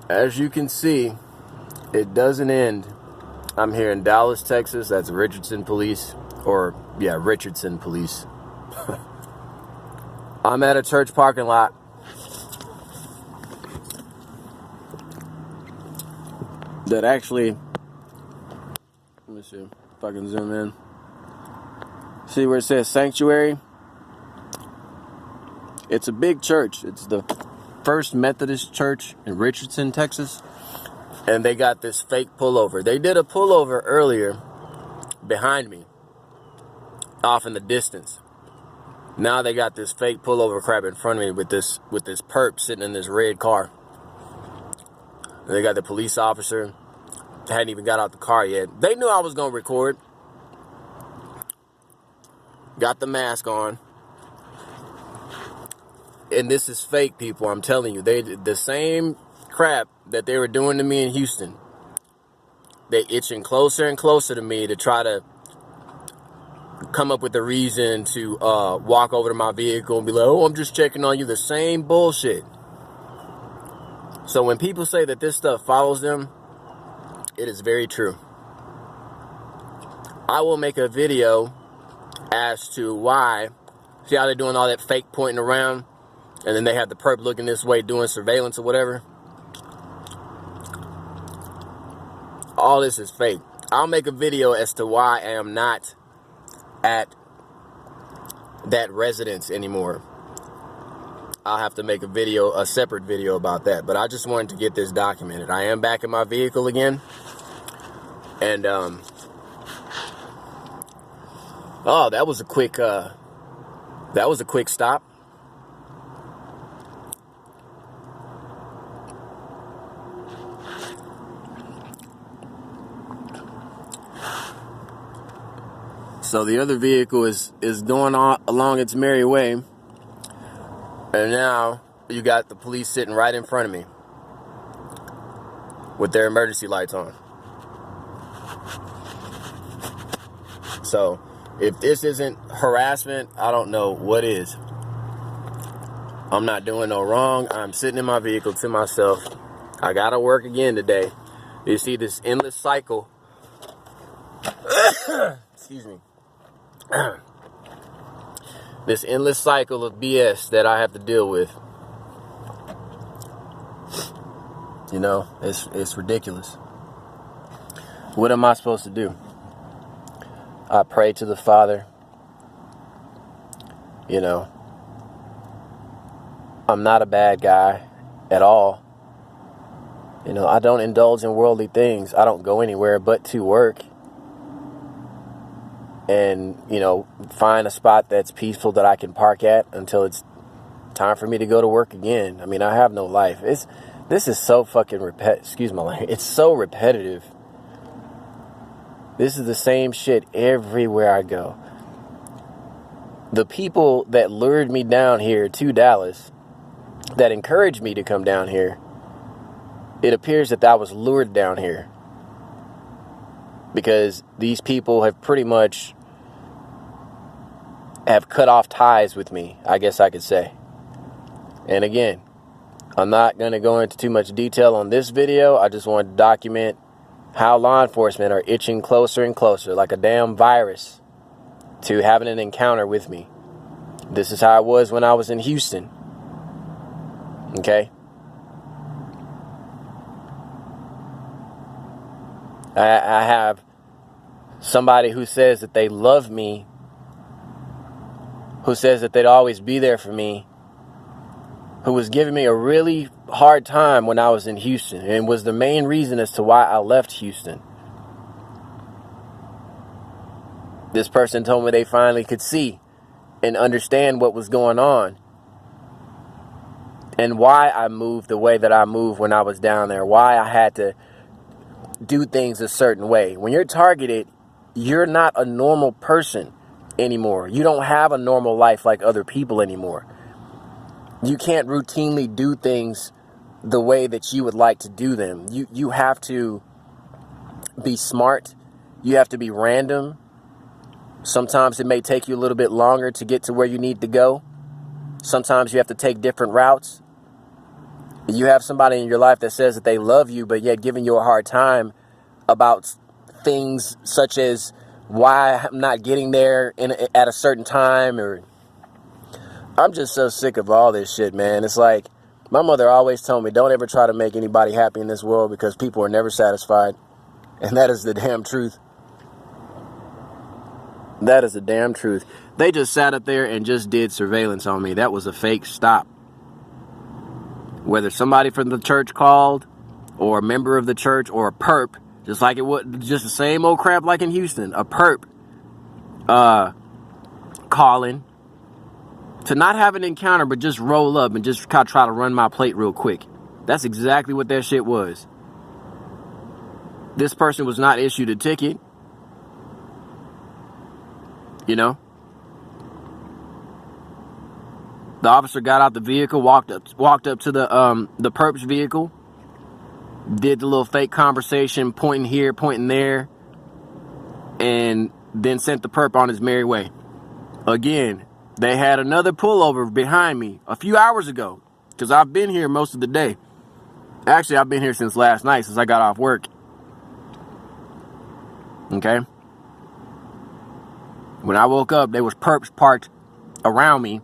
As you can see, it doesn't end. I'm here in Dallas, Texas. That's Richardson Police. Richardson Police. I'm at a church parking lot. That actually, let me see if I can zoom in. See where it says sanctuary? It's a big church. It's the First Methodist Church in Richardson, Texas. And they got this fake pullover. They did a pullover earlier behind me, off in the distance. Now they got this fake pullover crap in front of me with this perp sitting in this red car. And they got the police officer. Hadn't even got out the car yet. They knew I was going to record. Got the mask on. And this is fake, people. I'm telling you. They did the same crap that they were doing to me in Houston. They itching closer and closer to me to try to come up with a reason to walk over to my vehicle and be like, oh, I'm just checking on you. The same bullshit. So when people say that this stuff follows them, it is very true. I will make a video as to why. See how they're doing all that fake pointing around, and then they have the perp looking this way doing surveillance or whatever. All this is fake. I'll make a video as to why I am not at that residence anymore. I'll have to make a separate video about that. But I just wanted to get this documented. I am back in my vehicle again. And, oh, that was a quick stop. So the other vehicle is going along its merry way. And now you got the police sitting right in front of me with their emergency lights on. So if this isn't harassment, I don't know what is. I'm not doing no wrong. I'm sitting in my vehicle to myself. I gotta work again today. You see this endless cycle. Excuse me. This endless cycle of BS that I have to deal with. You know, it's ridiculous. What am I supposed to do? I pray to the Father. You know, I'm not a bad guy at all. You know, I don't indulge in worldly things. I don't go anywhere but to work. And, you know, find a spot that's peaceful that I can park at until it's time for me to go to work again. I mean, I have no life. This is so fucking excuse my language. It's so repetitive. This is the same shit everywhere I go. The people that lured me down here to Dallas, that encouraged me to come down here, it appears that I was lured down here. Because these people have pretty much have cut off ties with me, I guess I could say. And again, I'm not going to go into too much detail on this video. I just want to document how law enforcement are itching closer and closer, like a damn virus, to having an encounter with me. This is how it was when I was in Houston. Okay? I have somebody who says that they love me, who says that they'd always be there for me, who was giving me a really hard time when I was in Houston and was the main reason as to why I left Houston. This person told me they finally could see and understand what was going on and why I moved the way that I moved when I was down there, why I had to do things a certain way. When you're targeted, you're not a normal person anymore. You don't have a normal life like other people anymore. You can't routinely do things the way that you would like to do them. You have to be smart. You have to be random. Sometimes it may take you a little bit longer to get to where you need to go. Sometimes you have to take different routes. You have somebody in your life that says that they love you, but yet giving you a hard time about things such as why I'm not getting there at a certain time. Or I'm just so sick of all this shit, man. It's like my mother always told me, don't ever try to make anybody happy in this world because people are never satisfied. And that is the damn truth. That is the damn truth. They just sat up there and just did surveillance on me. That was a fake stop. Whether somebody from the church called, or a member of the church, or a perp, just like it was, just the same old crap like in Houston, a perp calling to not have an encounter, but just roll up and just try to run my plate real quick. That's exactly what that shit was. This person was not issued a ticket. You know? The officer got out the vehicle, walked up to the perp's vehicle, did the little fake conversation, pointing here, pointing there, and then sent the perp on his merry way. Again, they had another pullover behind me a few hours ago, because I've been here most of the day. Actually, I've been here since last night, since I got off work. Okay? When I woke up, there was perps parked around me,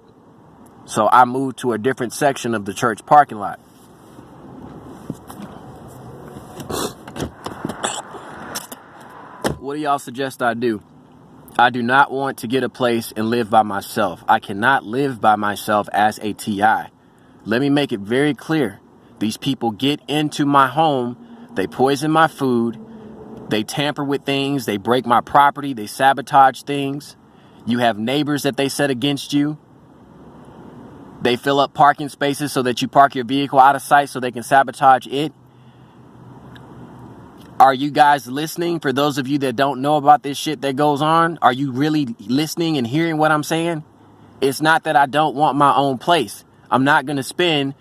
so I moved to a different section of the church parking lot. What do y'all suggest I do? I do not want to get a place and live by myself. I cannot live by myself as a TI. Let me make it very clear. These people get into my home, they poison my food, they tamper with things, they break my property, they sabotage things. You have neighbors that they set against you. They fill up parking spaces so that you park your vehicle out of sight so they can sabotage it. Are you guys listening? For those of you that don't know about this shit that goes on, are you really listening and hearing what I'm saying? It's not that I don't want my own place. I'm not going to spend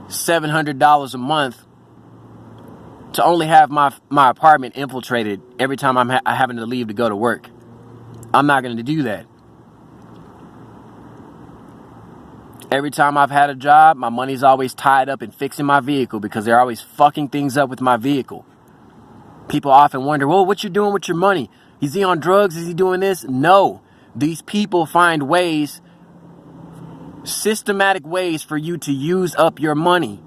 $700 a month to only have my apartment infiltrated every time I'm having to leave to go to work. I'm not going to do that. Every time I've had a job, my money's always tied up in fixing my vehicle because they're always fucking things up with my vehicle. People often wonder, well, what you doing with your money? Is he on drugs? Is he doing this? No. These people find ways, systematic ways for you to use up your money.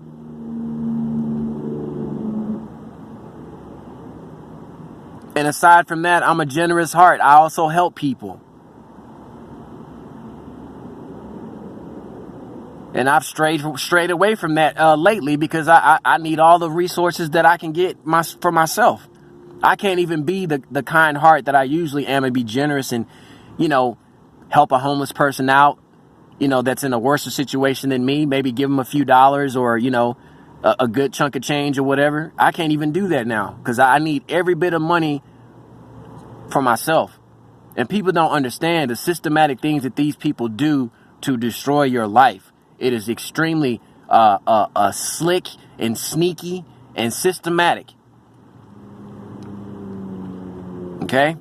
And aside from that, I'm a generous heart. I also help people. And I've strayed away from that lately because I need all the resources that I can get for myself. I can't even be the kind heart that I usually am and be generous and, help a homeless person out, that's in a worse situation than me. Maybe give them a few dollars or, a good chunk of change or whatever. I can't even do that now because I need every bit of money for myself. And people don't understand the systematic things that these people do to destroy your life. It is extremely slick and sneaky and systematic. Okay?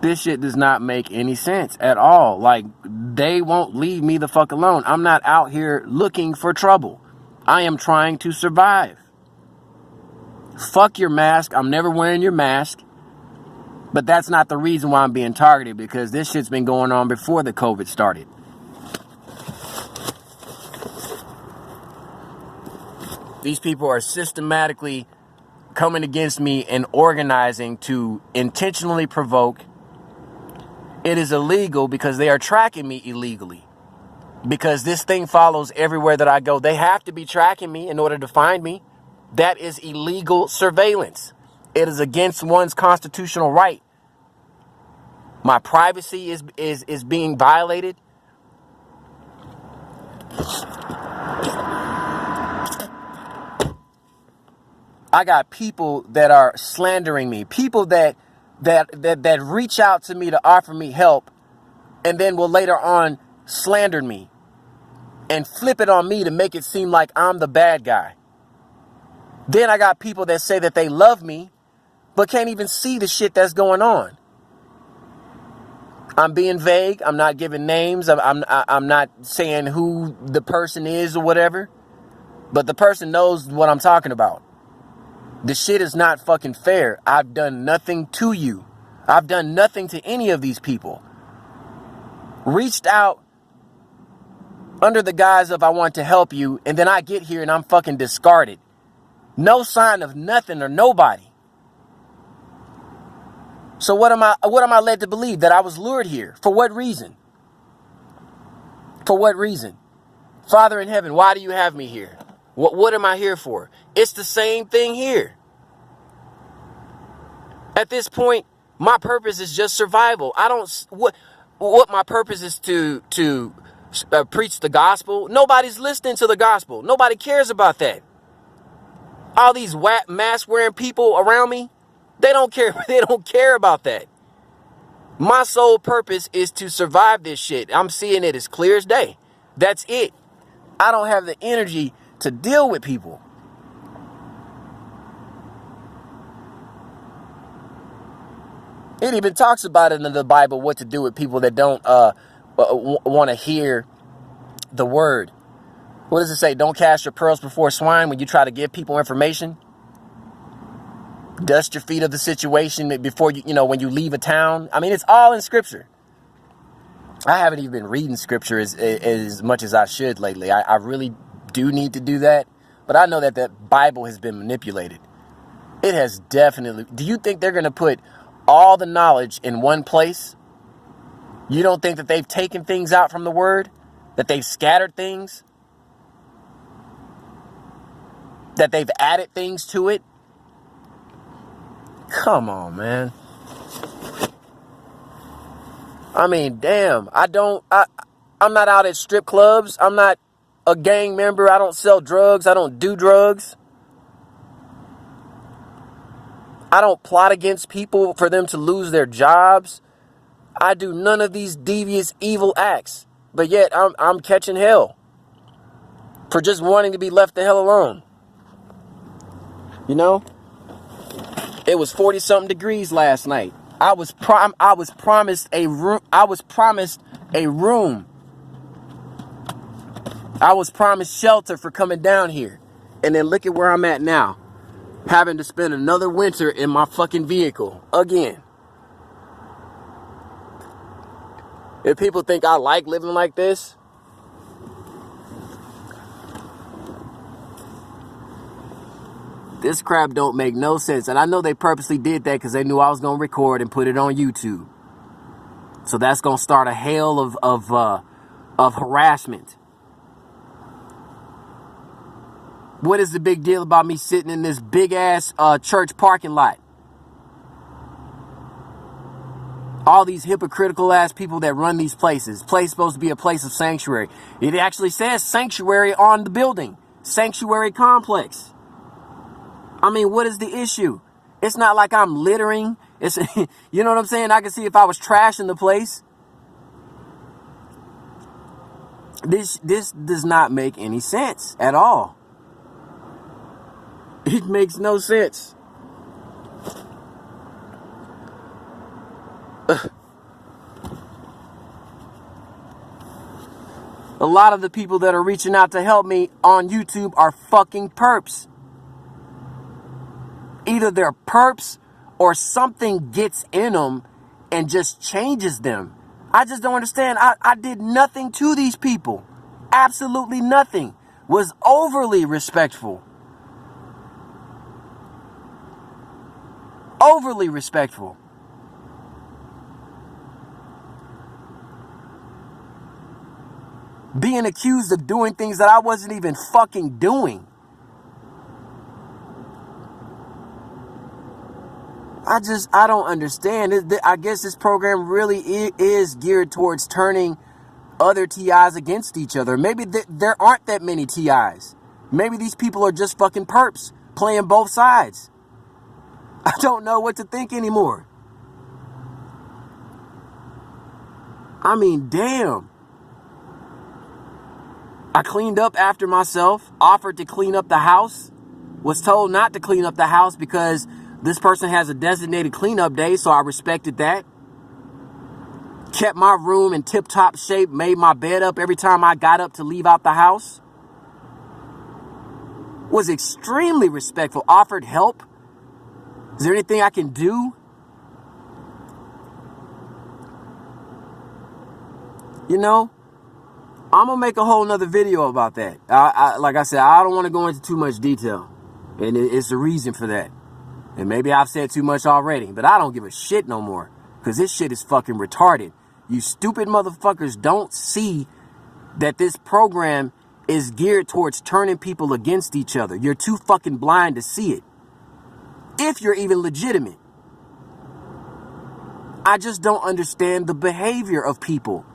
This shit does not make any sense at all. Like, they won't leave me the fuck alone. I'm not out here looking for trouble. I am trying to survive. Fuck your mask. I'm never wearing your mask. But that's not the reason why I'm being targeted, because this shit's been going on before the COVID started. These people are systematically coming against me and organizing to intentionally provoke. It is illegal because they are tracking me illegally. Because this thing follows everywhere that I go. They have to be tracking me in order to find me. That is illegal surveillance. It is against one's constitutional right. My privacy is being violated. I got people that are slandering me. People that reach out to me to offer me help and then will later on slander me and flip it on me to make it seem like I'm the bad guy. Then I got people that say that they love me but can't even see the shit that's going on. I'm being vague. I'm not giving names. I'm not saying who the person is or whatever. But the person knows what I'm talking about. The shit is not fucking fair. I've done nothing to you. I've done nothing to any of these people. Reached out under the guise of I want to help you, and then I get here and I'm fucking discarded. No sign of nothing or nobody. So what am I led to believe? That I was lured here? For what reason? For what reason? Father in heaven, why do you have me here? What am I here for? It's the same thing here. At this point, my purpose is just survival. What my purpose is to preach the gospel. Nobody's listening to the gospel. Nobody cares about that. All these mask wearing people around me, they don't care. They don't care about that. My sole purpose is to survive this shit. I'm seeing it as clear as day. That's it. I don't have the energy to deal with people. It even talks about it in the Bible, what to do with people that don't want to hear the word. What does it say? Don't cast your pearls before swine when you try to give people information. Dust your feet of the situation before when you leave a town. I mean, it's all in scripture. I haven't even been reading scripture as much as I should lately. I really do need to do that. But I know that the Bible has been manipulated. It has definitely. Do you think they're going to put all the knowledge in one place? You don't think that they've taken things out from the word? That they've scattered things? That they've added things to it? Come on, man. I mean, damn. I'm not out at strip clubs. I'm not a gang member. I don't sell drugs. I don't do drugs. I don't plot against people for them to lose their jobs. I do none of these devious, evil acts. But yet, I'm catching hell for just wanting to be left the hell alone. You know? It was 40-something degrees last night. I was promised a room. I was promised shelter for coming down here. And then look at where I'm at now. Having to spend another winter in my fucking vehicle again. If people think I like living like this, this crap don't make no sense. And I know they purposely did that because they knew I was going to record and put it on YouTube. So that's going to start a hail of harassment. What is the big deal about me sitting in this big ass church parking lot? All these hypocritical ass people that run these places. Place supposed to be a place of sanctuary. It actually says sanctuary on the building. Sanctuary complex. I mean, what is the issue? It's not like I'm littering. It's, you know what I'm saying? I can see if I was trashing the place. This does not make any sense at all. It makes no sense. A lot of the people that are reaching out to help me on YouTube are fucking perps. Either they're perps or something gets in them and just changes them. I just don't understand. I did nothing to these people. Absolutely nothing. Was overly respectful. Overly respectful. Being accused of doing things that I wasn't even fucking doing. I don't understand. I guess this program really is geared towards turning other TIs against each other. Maybe there aren't that many TIs. Maybe these people are just fucking perps playing both sides. I don't know what to think anymore. I mean, damn. I cleaned up after myself, offered to clean up the house, was told not to clean up the house because this person has a designated cleanup day, so I respected that. kept my room in tip-top shape, made my bed up every time I got up to leave out the house, was extremely respectful, offered help. Is there anything I can do? You know, I'm going to make a whole nother video about that. Like I said, I don't want to go into too much detail. And it's a reason for that. And maybe I've said too much already, but I don't give a shit no more. Because this shit is fucking retarded. You stupid motherfuckers don't see that this program is geared towards turning people against each other. You're too fucking blind to see it. If you're even legitimate. I just don't understand the behavior of people.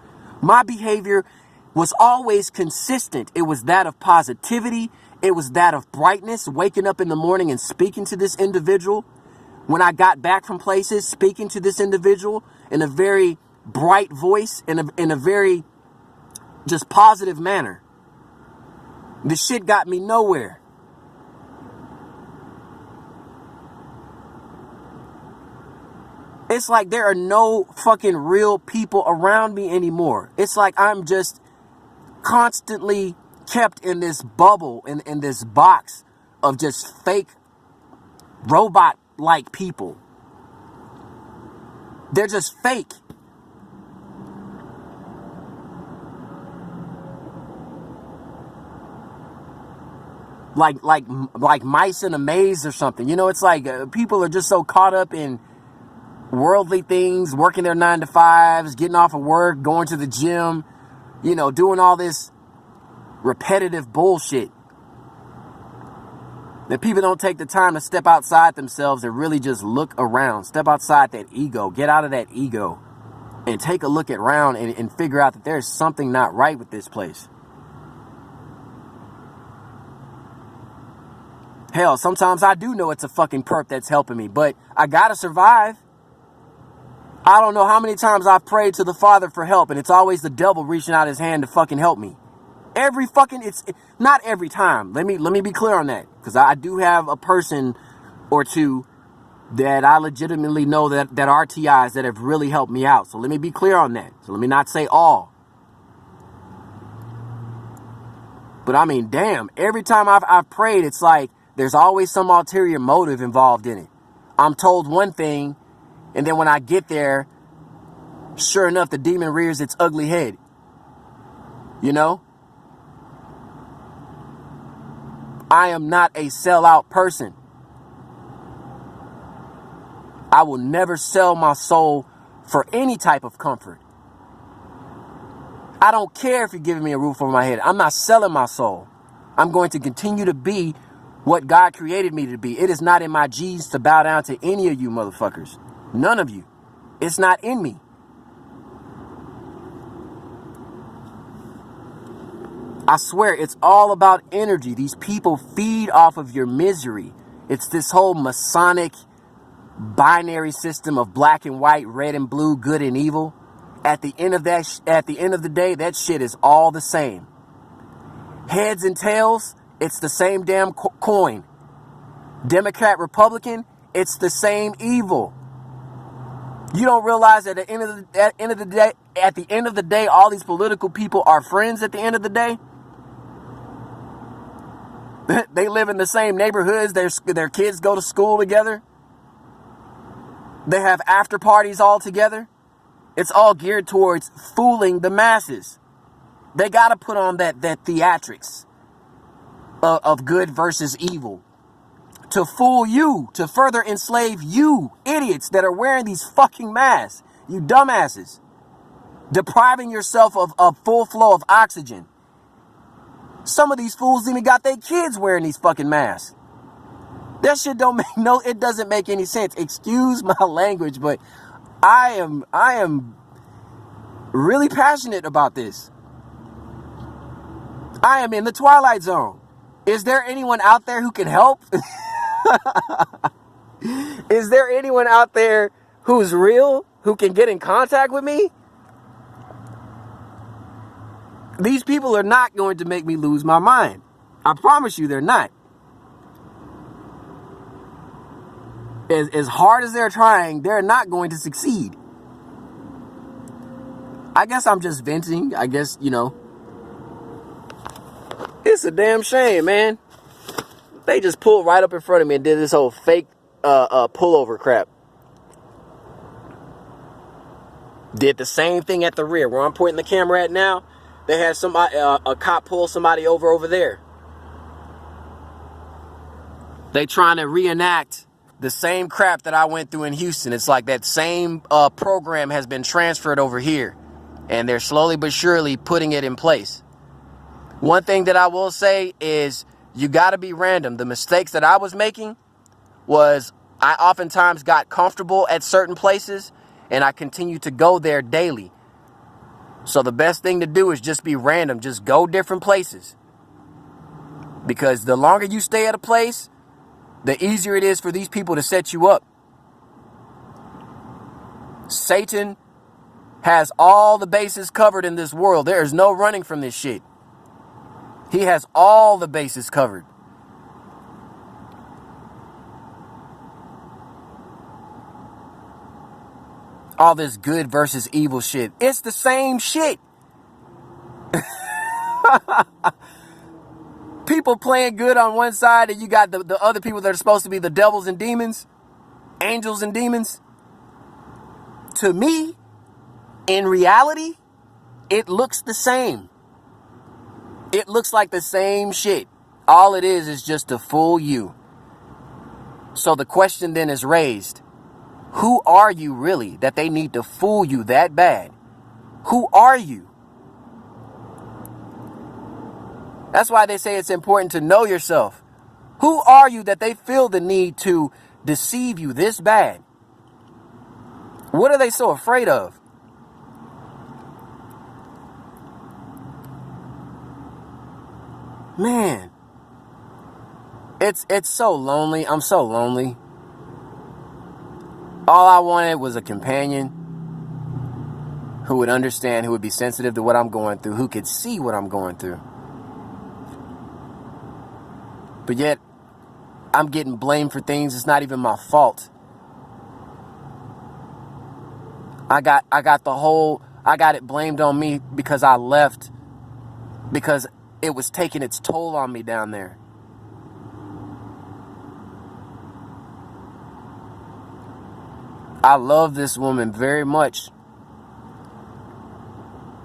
My behavior was always consistent. It was that of positivity. It was that of brightness, waking up in the morning and speaking to this individual. When I got back from places, speaking to this individual in a very bright voice, in a very just positive manner. The shit got me nowhere. It's like there are no fucking real people around me anymore. It's like I'm just constantly kept in this bubble, in this box of just fake robot-like people. They're just fake. Like mice in a maze or something. You know, it's like people are just so caught up in worldly things, working their 9-to-5s, getting off of work, going to the gym, you know, doing all this repetitive bullshit. That people don't take the time to step outside themselves and really just look around. Step outside that ego. Get out of that ego. And take a look around and figure out that there's something not right with this place. Hell, sometimes I do know it's a fucking perp that's helping me, but I gotta survive. I don't know how many times I've prayed to the Father for help, and it's always the devil reaching out his hand to fucking help me. It's not every time. Let me be clear on that, because I do have a person or two that I legitimately know that are TIs that have really helped me out. So let me be clear on that. So let me not say all. But I mean, damn, every time I've prayed, it's like there's always some ulterior motive involved in it. I'm told one thing, and then when I get there, sure enough, the demon rears its ugly head. You know? I am not a sellout person. I will never sell my soul for any type of comfort. I don't care if you're giving me a roof over my head. I'm not selling my soul. I'm going to continue to be what God created me to be. It is not in my genes to bow down to any of you motherfuckers. None of you. It's not in me. I swear, it's all about energy. These people feed off of your misery. It's this whole Masonic binary system of black and white, red and blue, good and evil. At the end of the day, that shit is all the same. Heads and tails, it's the same damn coin. Democrat, Republican, it's the same evil. You don't realize that at the end of the day, all these political people are friends at the end of the day? They live in the same neighborhoods. Their kids go to school together. They have after parties all together. It's all geared towards fooling the masses. They got to put on that theatrics of good versus evil to fool you, to further enslave you, idiots that are wearing these fucking masks, you dumbasses, depriving yourself of a full flow of oxygen. Some of these fools even got their kids wearing these fucking masks. That shit it doesn't make any sense. Excuse my language, but I am really passionate about this. I am in the twilight zone. Is there anyone out there who can help? Is there anyone out there who's real, who can get in contact with me? These people are not going to make me lose my mind. I promise you they're not. As hard as they're trying, they're not going to succeed. I guess I'm just venting. I guess, it's a damn shame, man. They just pulled right up in front of me and did this whole fake pullover crap. Did the same thing at the rear. Where I'm pointing the camera at now, they had somebody, a cop pull somebody over there. They trying to reenact the same crap that I went through in Houston. It's like that same program has been transferred over here. And they're slowly but surely putting it in place. One thing that I will say is you got to be random. The mistakes that I was making was I oftentimes got comfortable at certain places and I continued to go there daily. So the best thing to do is just be random. Just go different places. Because the longer you stay at a place, the easier it is for these people to set you up. Satan has all the bases covered in this world. There is no running from this shit. He has all the bases covered. All this good versus evil shit. It's the same shit. People playing good on one side and you got the other people that are supposed to be the devils and demons, angels and demons. To me, in reality, it looks the same. It looks like the same shit. All it is just to fool you. So the question then is raised. Who are you really that they need to fool you that bad? Who are you? That's why they say it's important to know yourself. Who are you that they feel the need to deceive you this bad? What are they so afraid of? Man, it's so lonely. I'm so lonely. All I wanted was a companion who would understand, who would be sensitive to what I'm going through, who could see what I'm going through. But yet, I'm getting blamed for things it's not even my fault. I got it blamed on me because I left, because it was taking its toll on me down there. I love this woman very much.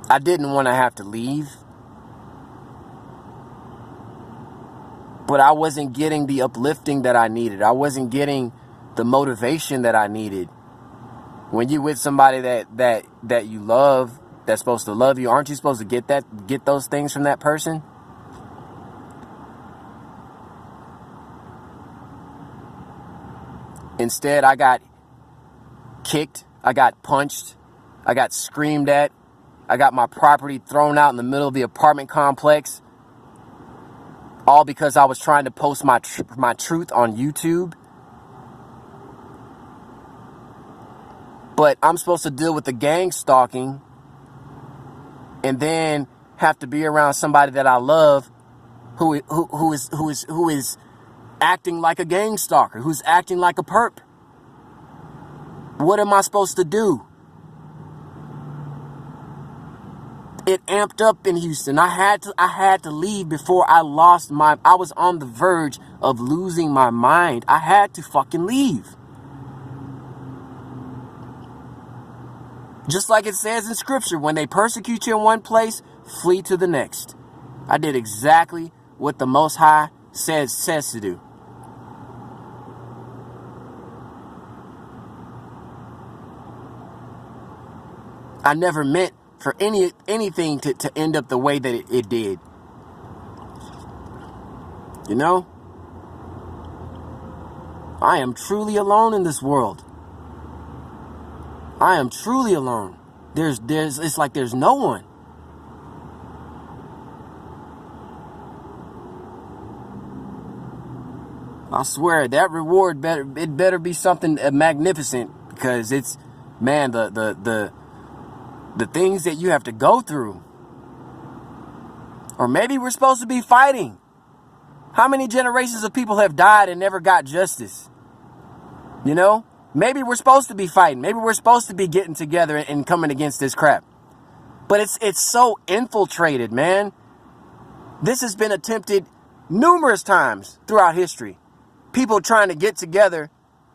I didn't want to have to leave. But I wasn't getting the uplifting that I needed. I wasn't getting the motivation that I needed. When you with somebody that you love, that's supposed to love you, aren't you supposed to get those things from that person? Instead, I got kicked, I got punched, I got screamed at, I got my property thrown out in the middle of the apartment complex, all because I was trying to post my truth on YouTube. But I'm supposed to deal with the gang stalking and then have to be around somebody that I love who is acting like a gang stalker, who's acting like a perp. What am I supposed to do? It amped up in Houston. I had to leave before I was on the verge of losing my mind. I had to fucking leave. Just like it says in scripture, when they persecute you in one place, flee to the next. I did exactly what the Most High says to do. I never meant for anything to end up the way that it did. You know? I am truly alone in this world. I am truly alone. It's like there's no one. I swear that reward better be something magnificent, because it's, man, the things that you have to go through. Or maybe we're supposed to be fighting. How many generations of people have died and never got justice? You know? Maybe we're supposed to be fighting. Maybe we're supposed to be getting together and coming against this crap. But it's so infiltrated, man. This has been attempted numerous times throughout history. People trying to get together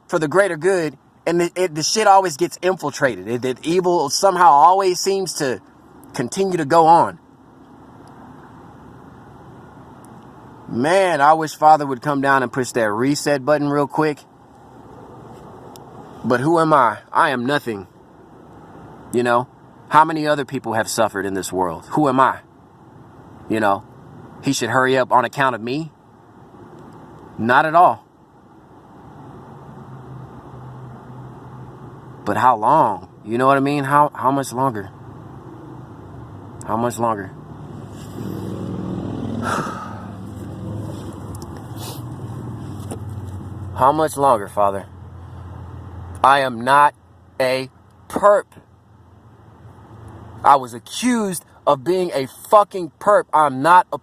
for the greater good, and the shit always gets infiltrated. The evil somehow always seems to continue to go on. Man, I wish Father would come down and push that reset button real quick. But who am I? I am nothing. You know? How many other people have suffered in this world? Who am I? You know? He should hurry up on account of me? Not at all. But how long? You know what I mean? How much longer? How much longer? How much longer, Father? I am not a perp. I was accused of being a fucking perp. I'm not a